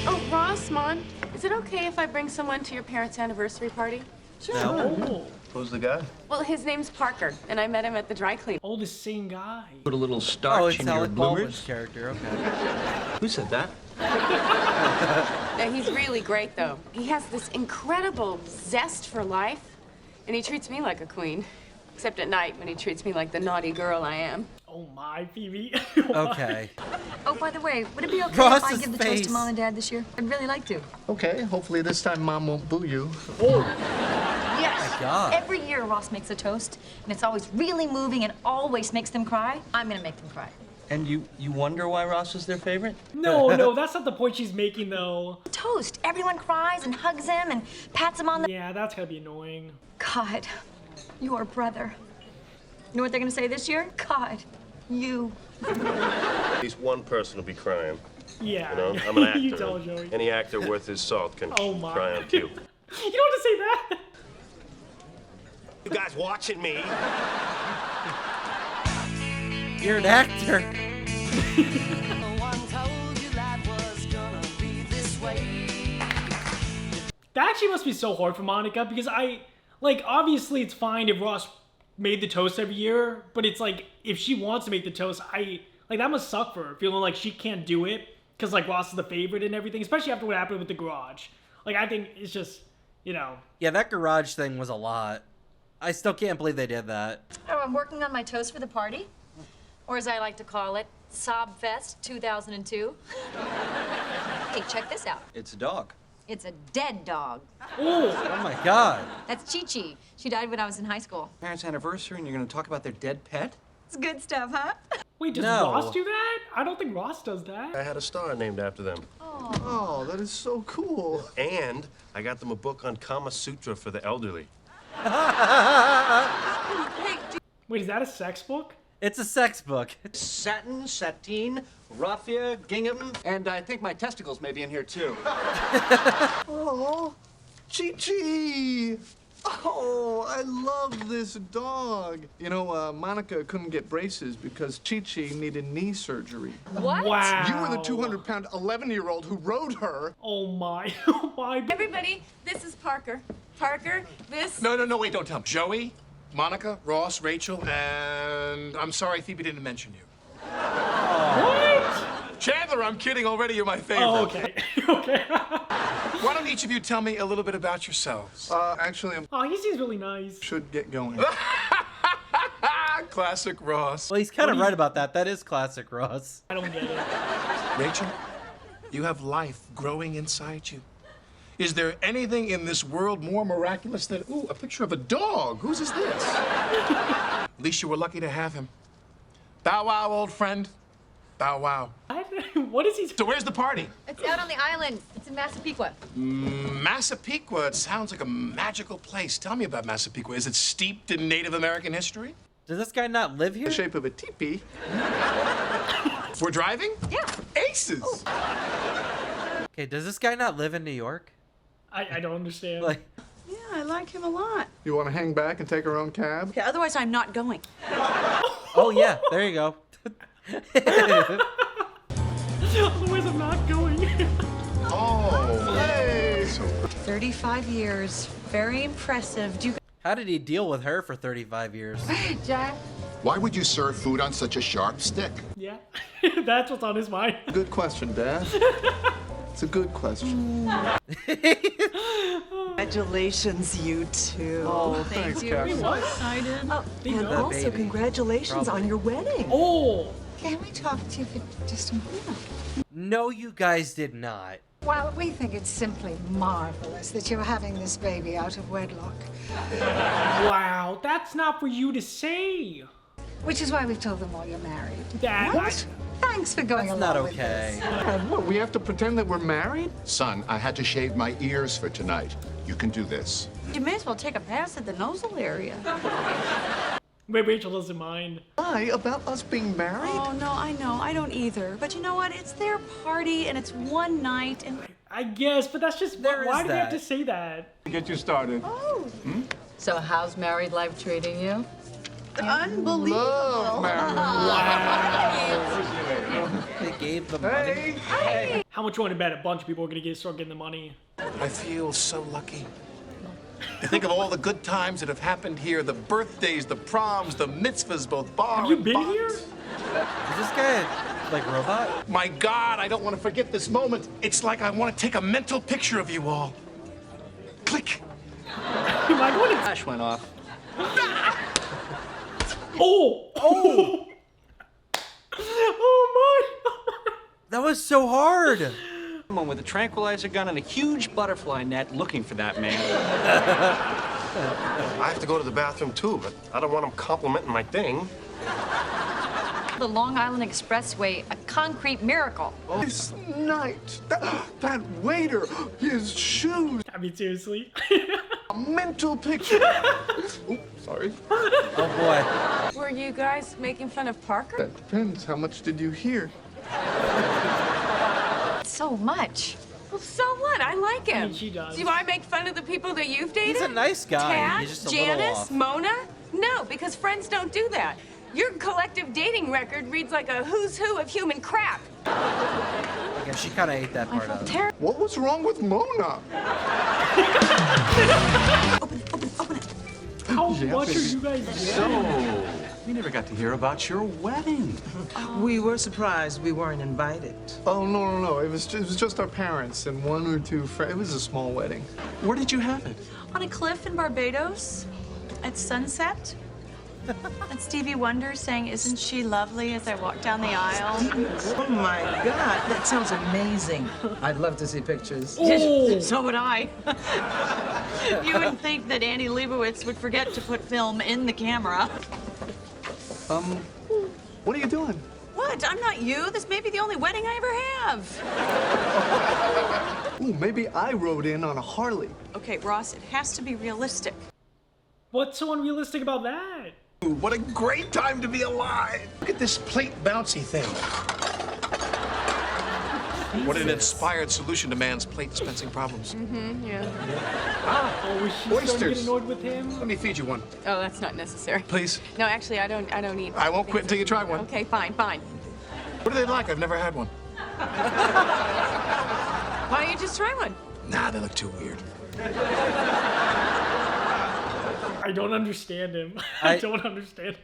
Oh, Ross, Mon, is it okay if I bring someone to your parents' anniversary party? Sure. No. Who's the guy? Well, his name's Parker, and I met him at the dry clean. Oh, the same guy. Put a little starch in your Alec Baldwin's bloomers. character. Okay. Who said that? Now, he's really great, though. He has this incredible zest for life, and he treats me like a queen. Except at night, when he treats me like the naughty girl I am. Oh my, Phoebe. Okay. Oh, by the way, would it be okay if Ross's I give the face. toast to Mom and Dad this year? I'd really like to. Okay, hopefully this time Mom won't boo you. Yes. God. Every year Ross makes a toast, and it's always really moving and always makes them cry. I'm gonna make them cry. And you wonder why Ross is their favorite? No, that's not the point she's making, though. Toast. Everyone cries and hugs him and pats him on the... Yeah, that's gonna be annoying. God, your brother. You know what they're gonna say this year? God, you. At least one person will be crying. Yeah. You know, I'm an actor. You tell Joey. Any actor worth his salt can Oh my. cry on cue. You don't have to say that. You guys watching me? You're an actor. That actually must be so hard for Monica because obviously it's fine if Ross made the toast every year, but it's like, if she wants to make the toast, that must suck for her, feeling like she can't do it because, Ross is the favorite and everything, especially after what happened with the garage. I think it's just, Yeah, that garage thing was a lot. I still can't believe they did that. Oh, I'm working on my toast for the party. Or as I like to call it, Sobfest 2002. Hey, check this out. It's a dog. It's a dead dog. Oh my God. That's Chi-Chi. She died when I was in high school. Parents' anniversary, and you're going to talk about their dead pet? It's good stuff, huh? wait, does No. Ross do that? I don't think Ross does that. I had a star named after them. Oh, that is so cool. And I got them a book on Kama Sutra for the elderly. Wait, is that a sex book? It's a sex book. Satin, sateen, raffia, gingham, and I think my testicles may be in here too. Oh, Chi-Chi. Oh, I love this dog. You know, Monica couldn't get braces because Chi-Chi needed knee surgery. What? Wow. You were the 200-pound 11-year-old who rode her. Oh my. Oh my. Everybody, this is Parker. Parker, this... No, wait, don't tell me. Joey, Monica, Ross, Rachel, and I'm sorry Phoebe didn't mention you. What? Chandler, I'm kidding already, you're my favorite. Oh, okay. Okay. Why don't each of you tell me a little bit about yourselves? Actually, I Oh, he seems really nice. should get going. Classic Ross. Well, he's kind of right about that. That is classic Ross. I don't get it. Rachel, you have life growing inside you. Is there anything in this world more miraculous than, ooh, a picture of a dog? Whose is this? At least you were lucky to have him. Bow wow, old friend. Bow wow. What is he? So where's the party? It's out on the island. It's in Massapequa. Massapequa, it sounds like a magical place. Tell me about Massapequa. Is it steeped in Native American history? Does this guy not live here? The shape of a teepee. We're driving? Yeah. Aces! Okay, does this guy not live in New York? I don't understand. Like, Yeah, I like him a lot. You want to hang back and take our own cab? Yeah, otherwise I'm not going. oh yeah, there you go. Otherwise, I'm not going. Oh, hey! 35 years. Very impressive. Do you How did he deal with her for 35 years? Jack? Why would you serve food on such a sharp stick? Yeah, that's what's on his mind. Good question, Dad. It's a good question. Congratulations, you two. Oh, thanks, Captain. What? Excited. Oh, and The also baby. congratulations on your wedding. Oh. Can we talk to you for just a moment? No, you guys did not. Well, we think it's simply marvelous that you're having this baby out of wedlock. Wow, that's not for you to say. Which is why we've told them all you're married. That. What? Thanks for going That's along not with okay. this. Dad, what, we have to pretend that we're married? Son, I had to shave my ears for tonight. You can do this. You may as well take a pass at the nozzle area. Wait, Rachel doesn't mind. Lie about us being married? Oh, no, I know. I don't either. But you know what? It's their party, and it's one night, and... I guess, but that's just There why is do they have that. to say that? Get you started. Oh. So how's married life treating you? Unbelievable. Love marriage. gave the money. How much you want to bet a bunch of people are gonna start getting the money? I feel so lucky. To think of all the good times that have happened here, the birthdays, the proms, the mitzvahs, both bar Have you and been bond. here? Is this guy like robot? My God, I don't want to forget this moment. It's like I want to take a mental picture of you all. Click. Am I going to... Flash went off. Oh! Oh! Oh my! That was so hard. Someone with a tranquilizer gun and a huge butterfly net looking for that man. I have to go to the bathroom too, but I don't want him complimenting my thing. The Long Island Expressway, a concrete miracle. This night, that waiter, his shoes, I mean, seriously. a mental picture. Oops, sorry. Oh boy. Were you guys making fun of Parker? That depends. How much did you hear? So much. Well, so what? I like him. I mean, she does. Do I make fun of the people that you've dated? He's a nice guy. Tad, He's just a little Janice, off. Mona? No, because friends don't do that. Your collective dating record reads like a who's who of human crap. I guess she kind of ate that part out. What was wrong with Mona? How Yeah, much are baby. you guys getting? So, we never got to hear about your wedding. We were surprised we weren't invited. Oh, no. It was just our parents and one or two friends. It was a small wedding. Where did you have it? On a cliff in Barbados at sunset. And Stevie Wonder saying, "Isn't she lovely?" as I walked down the aisle. Oh my God, that sounds amazing. I'd love to see pictures. Oh. So would I. You wouldn't think that Andy Leibovitz would forget to put film in the camera. What are you doing? What? I'm not you. This may be the only wedding I ever have. Ooh, maybe I rode in on a Harley. Okay, Ross, it has to be realistic. What's so unrealistic about that? What a great time to be alive. Look at this plate bouncy thing. What an inspired solution to man's plate dispensing problems. Yeah. Oh, was she starting to get Oysters. annoyed with him? Let me feed you one, Oh, that's not necessary. please. No, actually, I don't eat. I won't quit until you try one. Okay, fine. What are they like? I've never had one. Why don't you just try one? Nah, they look too weird. I don't understand him. I don't understand.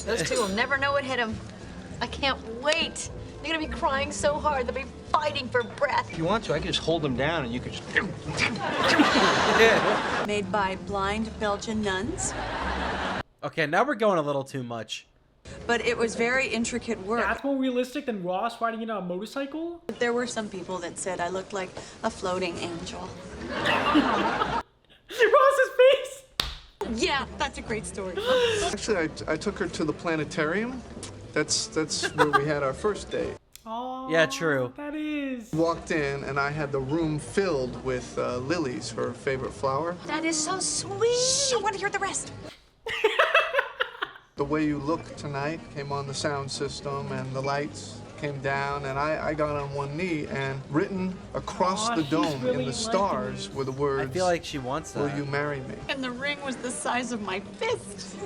Those two will never know what hit them. I can't wait. They're gonna be crying so hard. They'll be fighting for breath. If you want to, I can just hold them down and you can just... Made by blind Belgian nuns. Okay, now we're going a little too much. But it was very intricate work. That's more realistic than Ross riding in on a motorcycle? There were some people that said I looked like a floating angel. Ross's face! Yeah, that's a great story. Actually, I took her to the planetarium. That's where we had our first date. Oh, Yeah, true. That is. Walked in and I had the room filled with lilies, her favorite flower. That is so sweet. I want to hear the rest. The Way You Look Tonight came on the sound system and the lights came down and I got on one knee and written across Aw, the he's dome really in the stars were the I words, feel like she wants "Will that. you marry me?" And the ring was the size of my fist.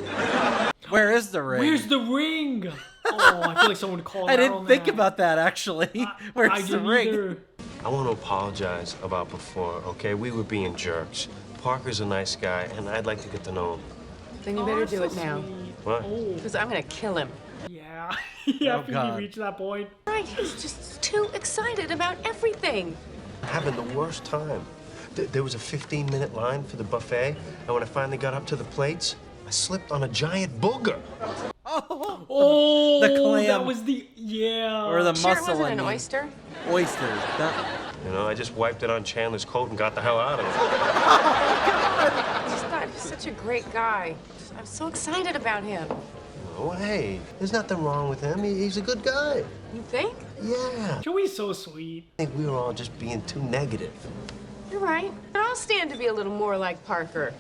Where is the ring? Where's the ring? Oh, I feel like someone called I out didn't on think that. about that actually. I Where's the didn't ring? either. I want to apologize about before, okay? We were being jerks. Parker's a nice guy, and I'd like to get to know him. Then you better do it now, What? because I'm gonna kill him. Yeah. Yeah, Oh, after God. you reach that point. Right, he's just too excited about everything. Having the worst time. There was a 15-minute line for the buffet, and when I finally got up to the plates, I slipped on a giant booger. Oh, The clam. that was the, yeah. Or the Sure, it muscle. wasn't an I mean. oyster. Oysters. You know, I just wiped it on Chandler's coat and got the hell out of it. I just thought he was such a great guy. I'm so excited about him. Oh, hey, there's nothing wrong with him. He's a good guy. You think? Yeah. Joey's so sweet. I think we were all just being too negative. You're right. And I'll stand to be a little more like Parker.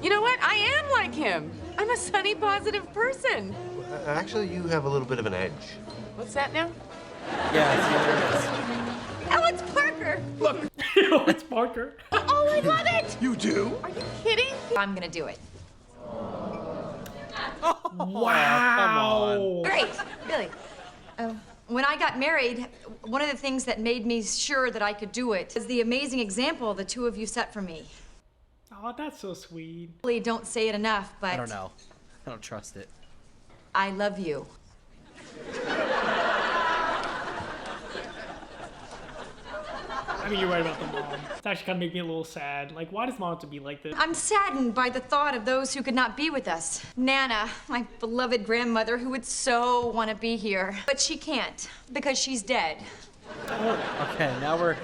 You know what? I am like him. I'm a sunny, positive person. Actually, you have a little bit of an edge. What's that now? Yeah, Oh, it's Parker. It's Parker. Oh, I love it. You do? Are you kidding? I'm gonna do it. Wow. Great. Really. When I got married, one of the things that made me sure that I could do it was the amazing example the two of you set for me. Oh, that's so sweet. Really don't say it enough, but I don't know. I don't trust it. I love you. I mean, you're right about the mom. It's actually kind of making me a little sad. Like, why does mom have to be like this? I'm saddened by the thought of those who could not be with us. Nana, my beloved grandmother, who would so want to be here, but she can't because she's dead. Okay, now we're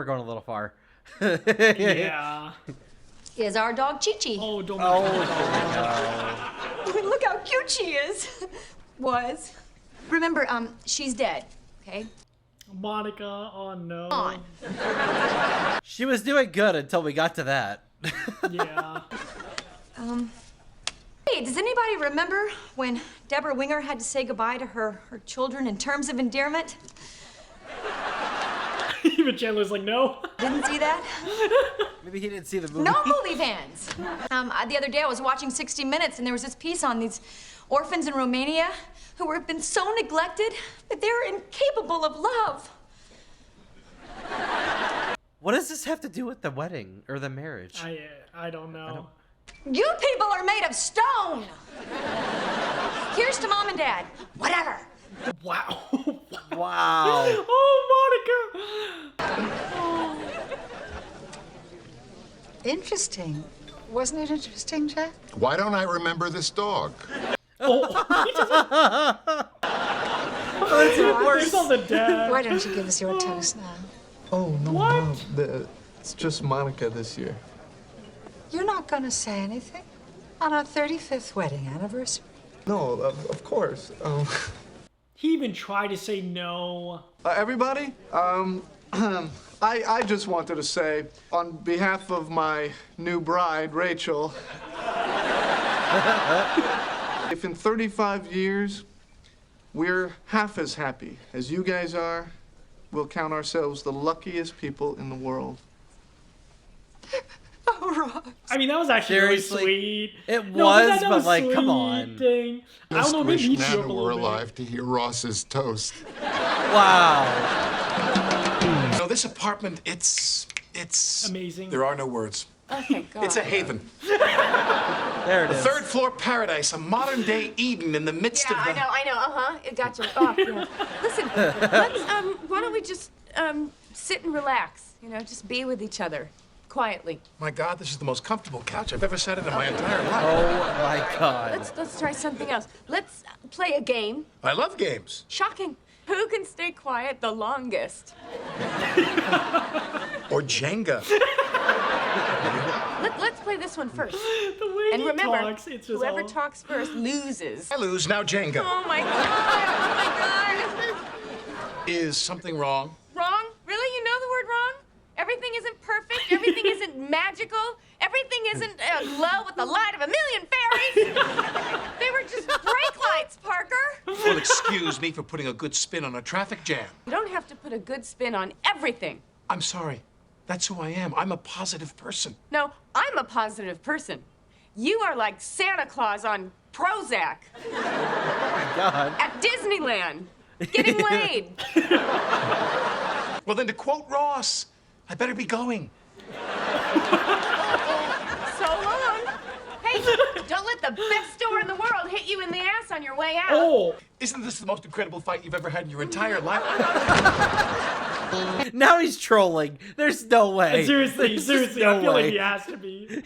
going a little far. Yeah. Is our dog Chi-Chi. Oh, don't. Look how cute she is. Was. Remember, she's dead. Okay. Monica, oh no. On. She was doing good until we got to that. Yeah. Hey, does anybody remember when Deborah Winger had to say goodbye to her children in terms of endearment? Even Chandler's like, no. Didn't see that? Maybe he didn't see the movie. No movie fans. The other day I was watching 60 Minutes and there was this piece on these orphans in Romania who have been so neglected that they're incapable of love. What does this have to do with the wedding or the marriage? I don't know. You people are made of stone. Here's to Mom and Dad. Whatever. Wow. Wow. Oh, Monica. Interesting. Wasn't it interesting, Jack? Why don't I remember this dog? There's all the dad. Why don't you give us your toast now? Oh, no, What? Mom. It's just Monica this year. You're not going to say anything on our 35th wedding anniversary? No, of course. He even tried to say no. Everybody, I just wanted to say, on behalf of my new bride, Rachel, if in 35 years we're half as happy as you guys are, we'll count ourselves the luckiest people in the world. Oh, Ross. I mean, that was actually Seriously? really sweet. It No, was, that but was like, come sweet on. Thing. I don't Just know, wish maybe you Nana up a were little bit. alive to hear Ross's toast. Wow. No, this apartment, it's Amazing. There are no words. Okay, God. It's a haven. There it A is. third floor paradise, a modern day Eden in the midst Yeah, of the. I know, It got you. Oh, yeah. Listen, let's, why don't we just, sit and relax, just be with each other, quietly. My God, this is the most comfortable couch I've ever sat in my entire life. Oh my God. Let's try something else. Let's play a game. I love games. Shocking. Who can stay quiet the longest? Or Jenga. Let's play this one first. The way And he remember, talks, it's just whoever all... talks first loses. I lose, now Jenga. Oh my God! Is something wrong? Wrong? Really? You know the word wrong? Everything isn't perfect. Everything isn't magical. Everything isn't glow with the light of a million fairies. They were just brake lights, Parker. Well, excuse me for putting a good spin on a traffic jam. You don't have to put a good spin on everything. I'm sorry. That's who I am. I'm a positive person. No, I'm a positive person. You are like Santa Claus on Prozac. Oh my God. At Disneyland. Getting laid. Well, then to quote Ross, I better be going. So long. Hey, don't let the best store in the world hit you in the ass on your way out. Oh. Isn't this the most incredible fight you've ever had in your entire life? Now he's trolling. There's no way. Seriously, There's just I no feel way. like he has to be.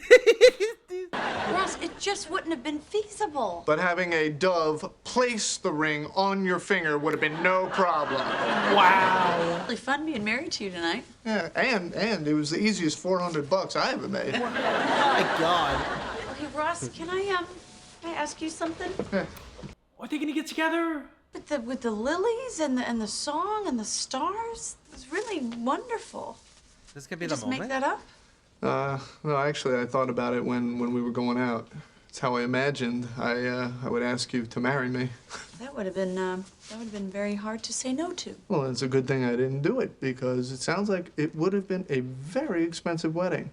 Ross, it just wouldn't have been feasible. But having a dove place the ring on your finger would have been no problem. Wow. Really fun being married to you tonight. Yeah, and it was the easiest $400 I ever made. Oh my God. Okay, Ross, can I ask you something? Are they gonna get together? With the lilies and the song and the stars, it was really wonderful. This could be You the just moment. make that up? No, actually, I thought about it when we were going out. It's how I imagined I would ask you to marry me. That would have been very hard to say no to. Well, it's a good thing I didn't do it because it sounds like it would have been a very expensive wedding.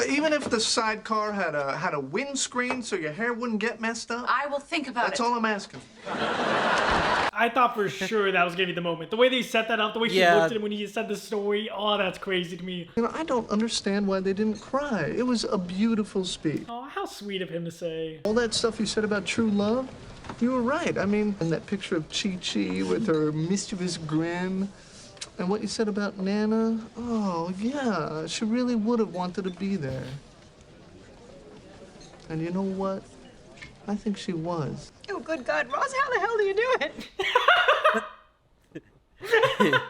Even if the sidecar had a windscreen so your hair wouldn't get messed up? I will think about That's it. all I'm asking. I thought for sure that was gonna be the moment. The way they set that up, the way she looked at him when he said the story, oh, that's crazy to me. You know, I don't understand why they didn't cry. It was a beautiful speech. Oh, how sweet of him to say. All that stuff you said about true love, you were right. I mean, and that picture of Chi-Chi with her mischievous grin, and what you said about Nana, oh, yeah, she really would have wanted to be there. And you know what? I think she was. Oh, good God, Ross, how the hell do you do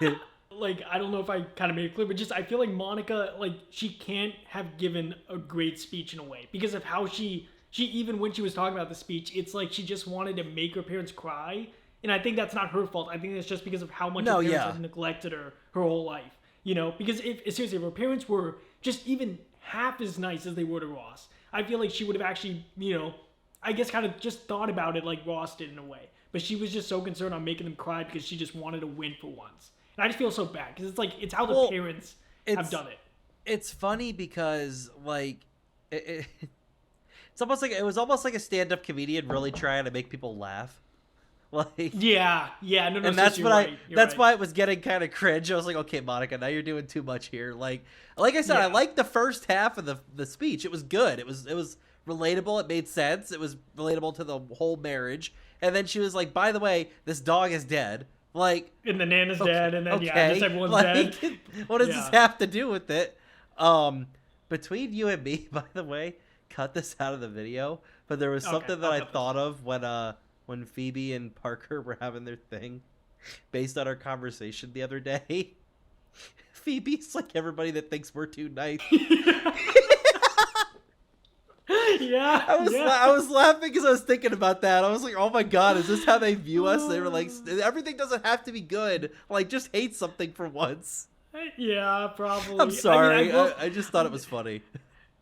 it? Like, I don't know if I kind of made it clear, but just I feel like Monica, like, she can't have given a great speech in a way because of how she even when she was talking about the speech, it's like she just wanted to make her parents cry. And I think that's not her fault. I think that's just because of how much her parents have neglected her whole life. You know, because seriously, if her parents were just even half as nice as they were to Ross, I feel like she would have actually, you know, I guess kind of just thought about it like Ross did in a way. But she was just so concerned on making them cry because she just wanted to win for once. And I just feel so bad because it's like, it's how the parents have done it. It's funny because, like, it's almost like, it was almost like a stand-up comedian really trying to make people laugh. Like, no, and that's what that's why it was getting kind of cringe. I was like, okay, Monica, now you're doing too much here. Like I said, I liked the first half of the speech. It was good. It was relatable. It made sense. It was relatable to the whole marriage. And then she was like, by the way, this dog is dead. Like, and the Nana's dead, and then just everyone's dead. What does this have to do with it? Between you and me, by the way, cut this out of the video. But there was something that I thought of when Phoebe and Parker were having their thing, based on our conversation the other day. Phoebe's like everybody that thinks we're too nice. I was laughing because I was thinking about that. I was like, oh my god, is this how they view us? They were like, everything doesn't have to be good. Like, just hate something for once. Yeah, probably. I'm sorry. I just thought it was funny.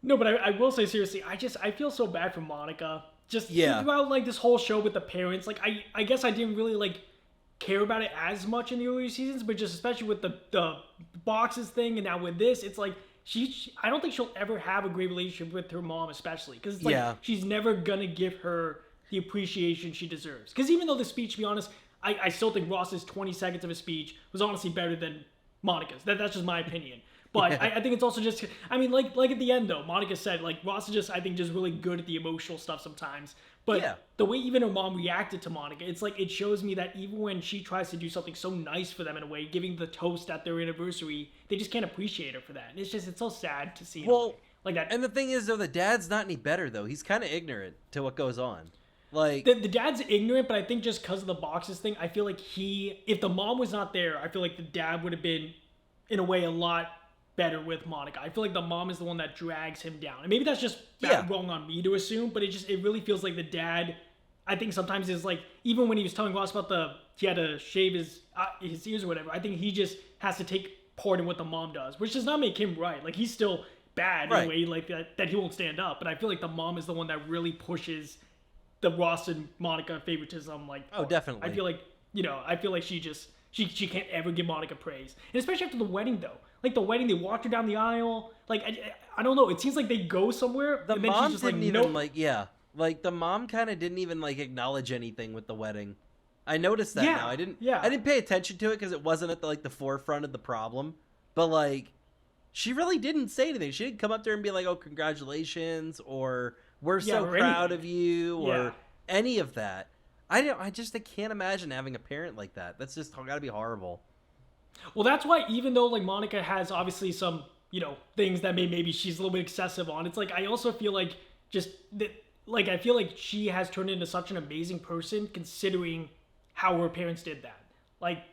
No, but I will say seriously, I feel so bad for Monica. Just throughout like this whole show with the parents, like I guess I didn't really like care about it as much in the earlier seasons, but just especially with the boxes thing, and now with this, it's like I don't think she'll ever have a great relationship with her mom, especially because it's like she's never gonna give her the appreciation she deserves. Because even though the speech, to be honest, I still think Ross's 20 seconds of a speech was honestly better than Monica's. That's just my opinion. But I think it's also just, I mean, like at the end though, Monica said, like, Ross is just, I think, just really good at the emotional stuff sometimes. But the way even her mom reacted to Monica, it's like, it shows me that even when she tries to do something so nice for them in a way, giving the toast at their anniversary, they just can't appreciate her for that. And it's so sad to see like that. And the thing is, though, the dad's not any better, though. He's kind of ignorant to what goes on. Like, the dad's ignorant, but I think just because of the boxes thing, I feel like if the mom was not there, I feel like the dad would have been, in a way, a lot better with Monica. I feel like the mom is the one that drags him down. And maybe that's just wrong on me to assume, but it really feels like the dad, I think sometimes is like, even when he was telling Ross about he had to shave his ears or whatever, I think he just has to take part in what the mom does, which does not make him right. Like, he's still bad in a way like that he won't stand up. But I feel like the mom is the one that really pushes the Ross and Monica favoritism. Like, definitely. I feel like, I feel like she can't ever give Monica praise. And especially after the wedding, though. Like, the wedding, they walked her down the aisle. Like, I don't know. It seems like they go somewhere, the and then mom she's just didn't like, even, nope. like, the mom kind of didn't even, like, acknowledge anything with the wedding. I noticed that now. I didn't pay attention to it because it wasn't at the forefront of the problem. But, like, she really didn't say anything. She didn't come up there and be like, oh, congratulations, or we're so proud of you, or any of that. I can't imagine having a parent like that. That's just gotta be horrible. Well, that's why, even though like Monica has obviously some, things that maybe she's a little bit excessive on, it's like I also feel like I feel like she has turned into such an amazing person considering how her parents did that. Like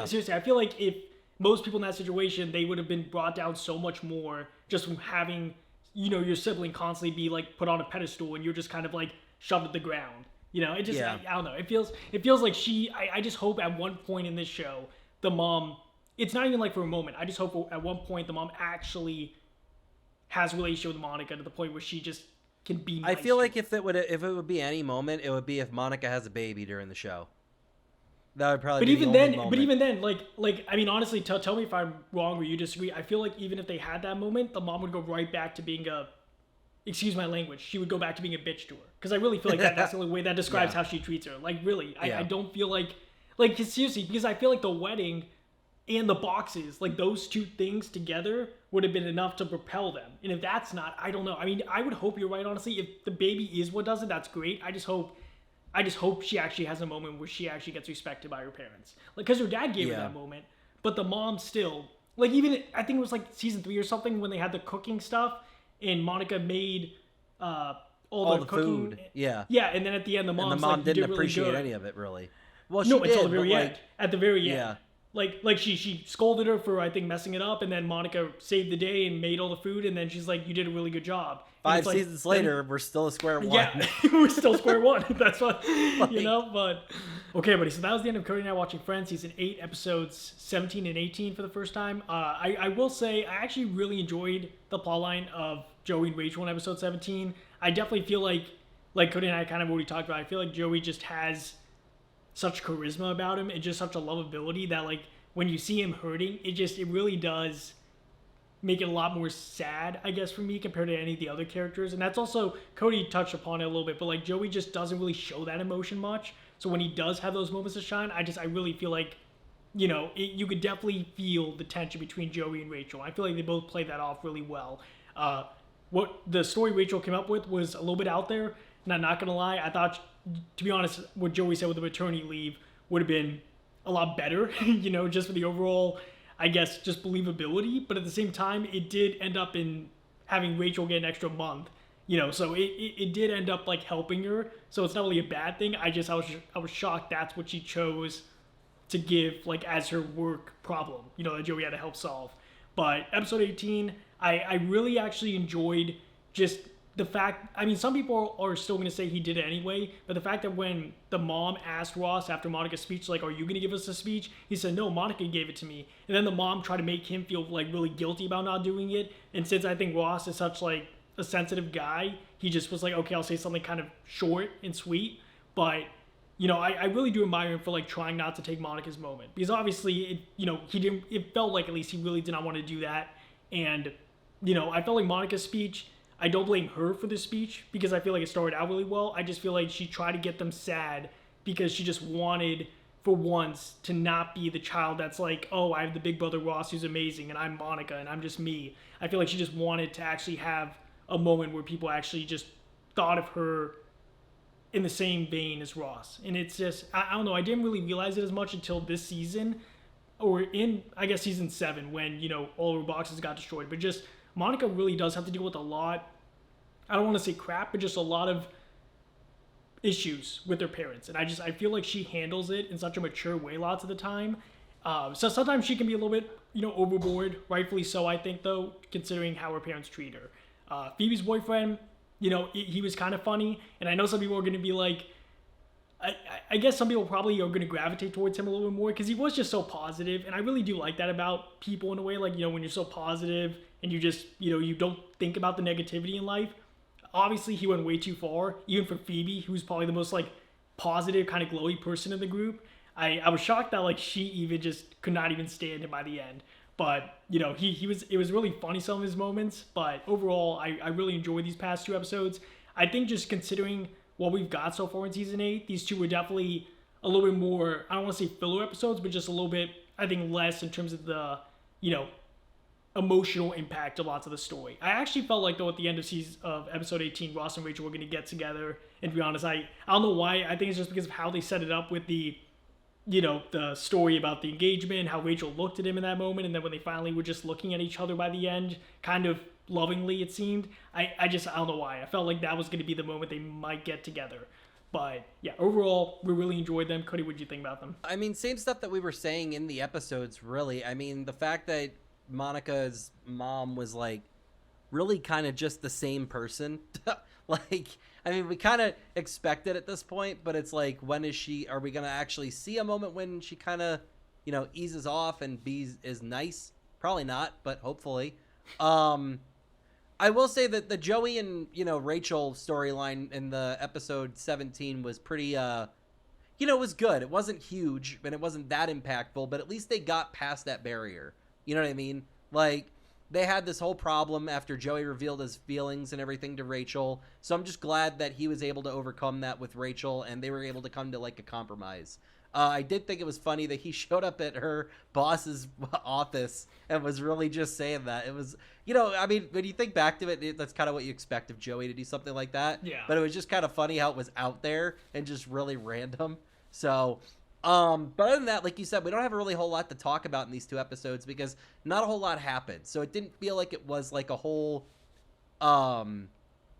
seriously, I feel like if most people in that situation, they would have been brought down so much more just from having, your sibling constantly be like put on a pedestal and you're just kind of like shoved at the ground. It just, I don't know. It feels like I just hope at one point in this show, the mom, it's not even like for a moment. I just hope at one point the mom actually has a relationship with Monica to the point where she just can be nice. I feel like if it would be any moment, it would be if Monica has a baby during the show. That would probably be the only moment. But even then, like I mean, honestly, tell me if I'm wrong or you disagree. I feel like even if they had that moment, the mom would go right back to being excuse my language, she would go back to being a bitch to her. Because I really feel like that's the only way that describes how she treats her. Like, really, I don't feel like seriously, because I feel like the wedding and the boxes, like those two things together would have been enough to propel them. And if that's not, I don't know. I mean, I would hope you're right, honestly. If the baby is what does it, that's great. I just hope she actually has a moment where she actually gets respected by her parents. Like, because her dad gave her that moment, but the mom still, like, even, I think it was like season 3 or something when they had the cooking stuff and Monica made all the cooking. Food. Yeah. Yeah, and then at the end, the mom didn't appreciate any of it, really. Well, no, until the very end. At the very end. Yeah. Like she scolded her for, I think, messing it up, and then Monica saved the day and made all the food, and then she's like, you did a really good job. 5 seasons later, we're still at square one. Yeah, we're still square one. That's what, you know, but... Okay, buddy, so that was the end of Cody and I watching Friends, season 8, episodes 17 and 18 for the first time. I will say, I actually really enjoyed the plotline of Joey and Rachel in episode 17. I definitely feel like Cody and I kind of already talked about, I feel like Joey just has such charisma about him and just such a lovability that, like, when you see him hurting, it really does make it a lot more sad, I guess, for me compared to any of the other characters. And that's also, Cody touched upon it a little bit, but like Joey just doesn't really show that emotion much. So when he does have those moments of shine, I really feel like, you know, you could definitely feel the tension between Joey and Rachel. I feel like they both play that off really well. What the story Rachel came up with was a little bit out there, and I'm not gonna lie, I thought, to be honest, what Joey said with the maternity leave would have been a lot better, you know, just for the overall, I guess, just believability. But at the same time, it did end up in having Rachel get an extra month, you know, so it did end up like helping her. So it's not really a bad thing. I was shocked that's what she chose to give, like, as her work problem, you know, that Joey had to help solve. But episode 18, I really actually enjoyed just the fact, I mean, some people are still going to say he did it anyway, but the fact that when the mom asked Ross after Monica's speech, like, are you going to give us a speech? He said, no, Monica gave it to me. And then the mom tried to make him feel, like, really guilty about not doing it. And since I think Ross is such, like, a sensitive guy, he just was like, okay, I'll say something kind of short and sweet. But, you know, I really do admire him for, like, trying not to take Monica's moment. Because obviously, it felt like at least he really did not want to do that. And, you know, I felt like Monica's speech, I don't blame her for the speech because I feel like it started out really well. I just feel like she tried to get them sad because she just wanted, for once, to not be the child that's like, oh, I have the big brother Ross who's amazing and I'm Monica and I'm just me. I feel like she just wanted to actually have a moment where people actually just thought of her in the same vein as Ross. And it's just, I don't know, I didn't really realize it as much until this season, or in, I guess, season 7 when, you know, all her boxes got destroyed. But just, Monica really does have to deal with a lot, I don't want to say crap, but just a lot of issues with her parents. And I feel like she handles it in such a mature way lots of the time. So sometimes she can be a little bit, you know, overboard, rightfully so, I think, though, considering how her parents treat her. Phoebe's boyfriend, you know, he was kind of funny. And I know some people are going to be like, I guess some people probably are going to gravitate towards him a little bit more because he was just so positive. And I really do like that about people in a way, like, you know, when you're so positive and you just, you know, you don't think about the negativity in life. Obviously, he went way too far, even for Phoebe, who's probably the most, like, positive, kind of glowy person in the group. I was shocked that, like, she even just could not even stand him by the end. But, you know, it was really funny, some of his moments. But overall, I really enjoyed these past 2 episodes. I think just considering what we've got so far in season 8, these 2 were definitely a little bit more, I don't want to say filler episodes, but just a little bit, I think, less in terms of the, you know, emotional impact of lots of the story. I actually felt like, though, at the end of episode 18, Ross and Rachel were going to get together. And to be honest, I don't know why. I think it's just because of how they set it up with the, you know, the story about the engagement, how Rachel looked at him in that moment, and then when they finally were just looking at each other by the end, kind of lovingly, it seemed. I don't know why. I felt like that was going to be the moment they might get together. But yeah, overall, we really enjoyed them. Cody, what did you think about them? I mean, same stuff that we were saying in the episodes, really. I mean, the fact that Monica's mom was, like, really kind of just the same person. Like, I mean, we kind of expect it at this point, but it's like, when are we going to actually see a moment when she kind of, you know, eases off and is nice? Probably not, but hopefully. I will say that the Joey and, you know, Rachel storyline in the episode 17 was pretty, it was good. It wasn't huge, and it wasn't that impactful, but at least they got past that barrier. You know what I mean? Like, they had this whole problem after Joey revealed his feelings and everything to Rachel. So I'm just glad that he was able to overcome that with Rachel, and they were able to come to, like, a compromise. I did think it was funny that he showed up at her boss's office and was really just saying that. It was, I mean, when you think back to it, that's kind of what you expect of Joey to do something like that. Yeah. But it was just kind of funny how it was out there and just really random. So, but other than that, like you said, we don't have a really whole lot to talk about in these 2 episodes because not a whole lot happened. So it didn't feel like it was like a whole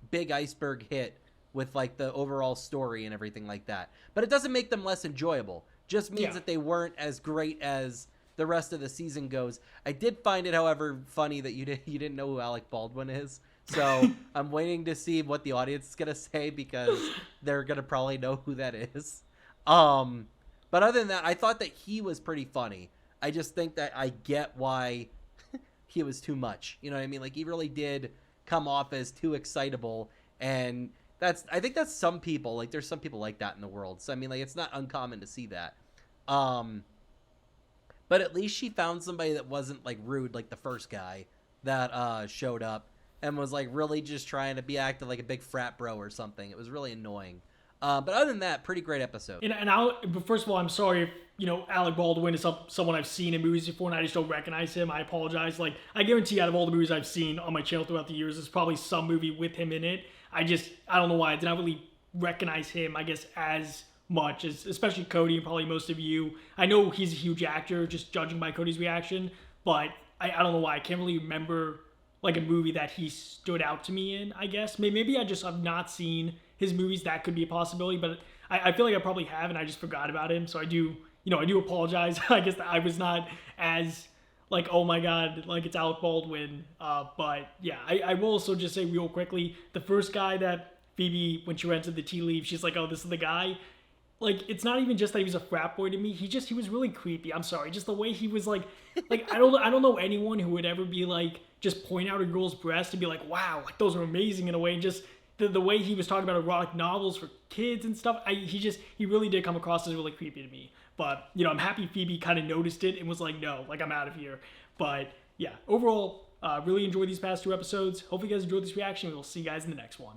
big iceberg hit with like the overall story and everything like that. But it doesn't make them less enjoyable. Just means that they weren't as great as the rest of the season goes. I did find it, however, funny that you didn't know who Alec Baldwin is. So I'm waiting to see what the audience is going to say because they're going to probably know who that is. But other than that, I thought that he was pretty funny. I just think that I get why he was too much. You know what I mean? Like, he really did come off as too excitable, and I think that's some people. Like, there's some people like that in the world. So I mean, like, it's not uncommon to see that. But at least she found somebody that wasn't like rude, like the first guy that showed up and was like really just trying to be acting like a big frat bro or something. It was really annoying. But other than that, pretty great episode. But first of all, I'm sorry if, Alec Baldwin is someone I've seen in movies before and I just don't recognize him. I apologize. Like, I guarantee out of all the movies I've seen on my channel throughout the years, there's probably some movie with him in it. I don't know why I did not really recognize him, I guess, as much as, especially Cody and probably most of you. I know he's a huge actor, just judging by Cody's reaction, but I don't know why. I can't really remember, like, a movie that he stood out to me in, I guess. Maybe I just have not seen his movies. That could be a possibility, but I feel like I probably have, and I just forgot about him. So I do apologize. I guess that I was not as, like, oh my God, like, it's Alec Baldwin. But yeah, I will also just say real quickly, the first guy that Phoebe, when she rented the tea leaf, she's like, oh, this is the guy. Like, it's not even just that he was a frat boy to me. He was really creepy. I'm sorry. Just the way he was like I don't know anyone who would ever be like, just point out a girl's breast and be like, wow, like, those are amazing in a way. And just the way he was talking about erotic novels for kids and stuff. He really did come across as really creepy to me. But, I'm happy Phoebe kind of noticed it and was like, no, like, I'm out of here. But yeah, overall, really enjoyed these past 2 episodes. Hopefully you guys enjoyed this reaction. We'll see you guys in the next one.